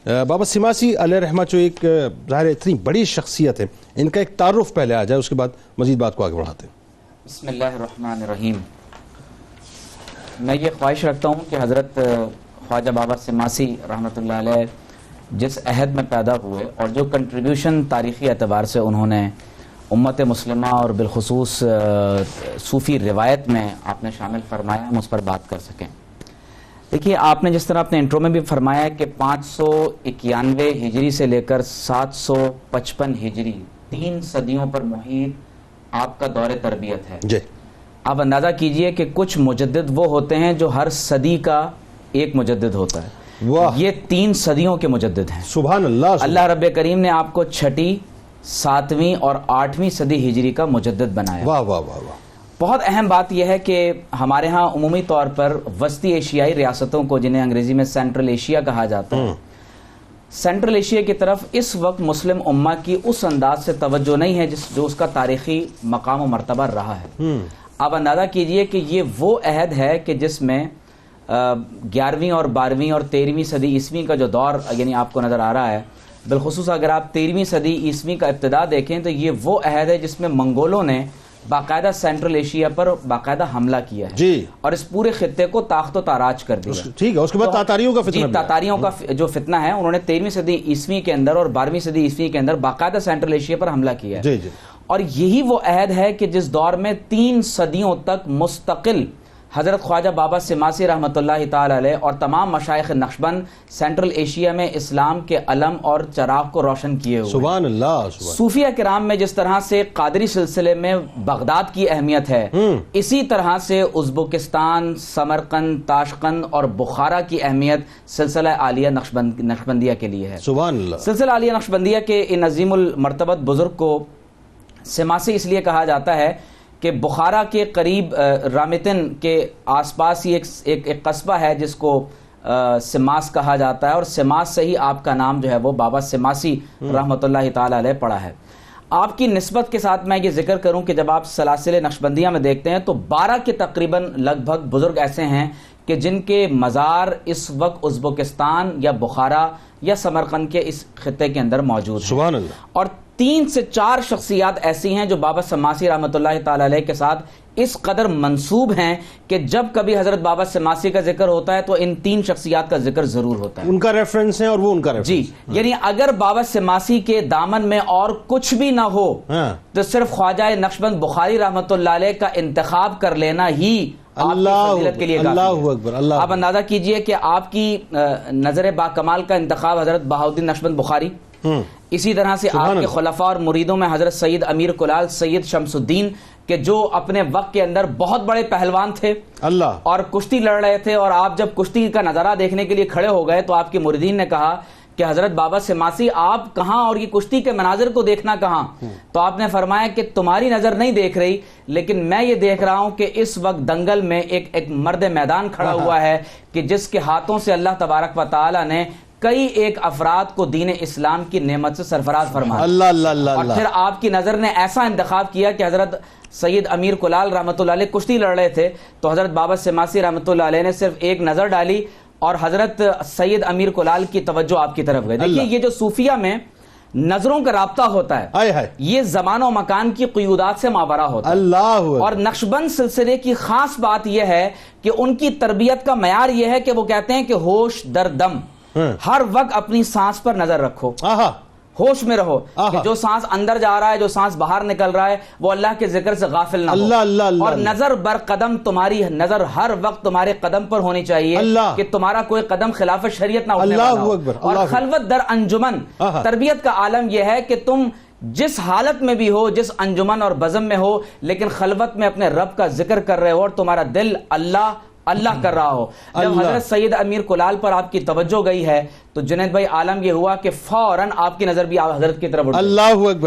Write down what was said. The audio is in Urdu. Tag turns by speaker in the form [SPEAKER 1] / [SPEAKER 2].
[SPEAKER 1] بابا سماسی علیہ رحمہ جو ایک ظاہر اتنی بڑی شخصیت ہے، ان کا ایک تعارف پہلے آ جائے، اس کے بعد مزید بات کو آگے بڑھاتے ہیں۔
[SPEAKER 2] بسم اللہ الرحمن الرحیم۔ میں یہ خواہش رکھتا ہوں کہ حضرت خواجہ بابا سماسی رحمۃ اللہ علیہ جس عہد میں پیدا ہوئے اور جو کنٹریبیوشن تاریخی اعتبار سے انہوں نے امت مسلمہ اور بالخصوص صوفی روایت میں آپ نے شامل فرمایا، ہم اس پر بات کر سکیں۔ دیکھیے، آپ نے جس طرح اپنے انٹرو میں بھی فرمایا کہ 591 ہجری سے لے کر 755 ہجری 3 صدیوں پر محیط آپ کا دور تربیت ہے۔
[SPEAKER 1] جی،
[SPEAKER 2] آپ اندازہ کیجئے کہ کچھ مجدد وہ ہوتے ہیں جو ہر صدی کا ایک مجدد ہوتا ہے،
[SPEAKER 1] واہ،
[SPEAKER 2] یہ 3 صدیوں کے مجدد ہیں۔
[SPEAKER 1] سبحان اللہ۔
[SPEAKER 2] اللہ رب کریم نے آپ کو 6ٹی، 7ویں اور 8ویں صدی ہجری کا مجدد بنایا۔
[SPEAKER 1] واہ واہ واہ واہ۔
[SPEAKER 2] بہت اہم بات یہ ہے کہ ہمارے ہاں عمومی طور پر وسطی ایشیائی ریاستوں کو، جنہیں انگریزی میں سینٹرل ایشیا کہا جاتا ہے، سینٹرل ایشیا کی طرف اس وقت مسلم امہ کی اس انداز سے توجہ نہیں ہے جو اس کا تاریخی مقام و مرتبہ رہا ہے۔ آپ اندازہ کیجئے کہ یہ وہ عہد ہے کہ جس میں 11ویں اور 12ویں اور 13ویں صدی عیسوی کا جو دور یعنی آپ کو نظر آ رہا ہے، بالخصوص اگر آپ 13ویں صدی عیسوی کا ابتدا دیکھیں تو یہ وہ عہد ہے جس میں منگولوں نے باقاعدہ سینٹرل ایشیا پر باقاعدہ حملہ کیا ہے،
[SPEAKER 1] جی،
[SPEAKER 2] اور اس پورے خطے کو تاخت و تاراج کر دیا۔
[SPEAKER 1] ٹھیک ہے، اس کے بعد تاتاریوں کا فتنہ
[SPEAKER 2] جی، تاتاریوں کا جو فتنہ ہے، انہوں نے 13ویں صدی عیسوی کے اندر اور 12ویں صدی عیسوی کے اندر باقاعدہ سینٹرل ایشیا پر حملہ کیا ہے۔
[SPEAKER 1] جی جی،
[SPEAKER 2] اور یہی وہ عہد ہے کہ جس دور میں 3 صدیوں تک مستقل حضرت خواجہ بابا سماسی رحمۃ اللہ تعالی علیہ اور تمام مشائخ نقشبند سینٹرل ایشیا میں اسلام کے علم اور چراغ کو روشن کیے ہوئے۔
[SPEAKER 1] سبحان اللہ۔
[SPEAKER 2] صوفیہ کرام میں جس طرح سے قادری سلسلے میں بغداد کی اہمیت ہے، اسی طرح سے ازبکستان، سمرقند، تاشقند اور بخارا کی اہمیت سلسلہ عالیہ نقشبندیہ کے لیے ہے۔
[SPEAKER 1] سبحان اللہ۔
[SPEAKER 2] سلسلہ عالیہ نقشبندیہ کے ان عظیم المرتبت بزرگ کو سماسی اس لیے کہا جاتا ہے کہ بخارا کے قریب رامتن کے آس پاس ہی ایک قصبہ ہے جس کو سماس کہا جاتا ہے، اور سماس سے ہی آپ کا نام جو ہے وہ بابا سماسی رحمۃ اللہ تعالی علیہ پڑا ہے۔ آپ کی نسبت کے ساتھ میں یہ ذکر کروں کہ جب آپ سلاسل نقشبندیہ میں دیکھتے ہیں تو 12 کے تقریباً لگ بھگ بزرگ ایسے ہیں کہ جن کے مزار اس وقت ازبکستان یا بخارا یا سمرقند کے اس خطے کے اندر موجود ہیں۔
[SPEAKER 1] سبحان اللہ۔
[SPEAKER 2] اور 3 سے 4 شخصیات ایسی ہیں جو بابا سماسی رحمۃ اللہ تعالی علیہ کے ساتھ اس قدر منسوب ہیں کہ جب کبھی حضرت بابا سماسی کا ذکر ہوتا ہے تو ان 3 شخصیات کا ذکر ضرور ہوتا ہے۔
[SPEAKER 1] ان کا ریفرنس ہے اور وہ ان کا ریفرنس۔
[SPEAKER 2] جی، یعنی اگر بابا سماسی کے دامن میں اور کچھ بھی نہ ہو تو صرف خواجہ نقشبند بخاری رحمۃ اللہ علیہ کا انتخاب کر لینا ہی
[SPEAKER 1] اللہ
[SPEAKER 2] کے لیے
[SPEAKER 1] اللہ اکبر۔ اللہ،
[SPEAKER 2] آپ اندازہ کیجئے کہ آپ کی نظر با کمال کا انتخاب حضرت بہاؤالدین نقشبند بخاری، اسی طرح سے آپ کے خلفاء اور مریدوں میں حضرت سید امیر کلال، سید شمس الدین کہ جو اپنے وقت کے اندر بہت بڑے پہلوان تھے
[SPEAKER 1] اللہ، اور
[SPEAKER 2] کشتی لڑ رہے تھے، اور آپ جب کشتی کا نظارہ دیکھنے کے لیے کھڑے ہو گئے تو آپ کے مریدین نے کہا کہ حضرت بابا سماسی آپ کہاں اور یہ کشتی کے مناظر کو دیکھنا کہاں؟ تو آپ نے فرمایا کہ تمہاری نظر نہیں دیکھ رہی، لیکن میں یہ دیکھ رہا ہوں کہ اس وقت دنگل میں ایک مرد میدان کھڑا ہوا ہے کہ جس کے ہاتھوں سے اللہ تبارک و تعالی نے کئی ایک افراد کو دین اسلام کی نعمت سے سرفراز فرمایا۔
[SPEAKER 1] اللہ اللہ اللہ۔
[SPEAKER 2] اور پھر آپ کی نظر نے ایسا انتخاب کیا کہ حضرت سید امیر کلال رحمۃ اللہ علیہ کشتی لڑ رہے تھے تو حضرت بابا سماسی رحمۃ اللہ علیہ نے صرف ایک نظر ڈالی اور حضرت سید امیر کلال کی توجہ آپ کی طرف گئی۔ دیکھیے، یہ جو صوفیہ میں نظروں کا رابطہ ہوتا ہے، یہ زمان و مکان کی قیودات سے ماورا ہوتا ہے۔
[SPEAKER 1] اللہ، اور
[SPEAKER 2] نقشبند سلسلے کی خاص بات یہ ہے کہ ان کی تربیت کا معیار یہ ہے کہ وہ کہتے ہیں کہ ہوش در دم، ہر وقت اپنی سانس پر نظر رکھو، ہوش میں رہو کہ جو سانس اندر جا رہا ہے، جو سانس باہر نکل رہا ہے، وہ اللہ کے ذکر سے غافل نہ ہو۔ اور نظر بر قدم، تمہاری نظر ہر وقت تمہارے قدم پر ہونی چاہیے کہ تمہارا کوئی قدم خلاف شریعت نہ اٹھنے والا ہو۔ اور خلوت در انجمن، تربیت کا عالم یہ ہے کہ تم جس حالت میں بھی ہو، جس انجمن اور بزم میں ہو، لیکن خلوت میں اپنے رب کا ذکر کر رہے ہو اور تمہارا دل اللہ اللہ کر رہا ہو۔ جب حضرت سید امیر کلال پر آپ کی توجہ گئی ہے تو جنید بھائی عالم یہ ہوا کہ فوراً آپ کی نظر بھی حضرت کی طرف اٹھ گئی۔
[SPEAKER 1] اللہ اکبر۔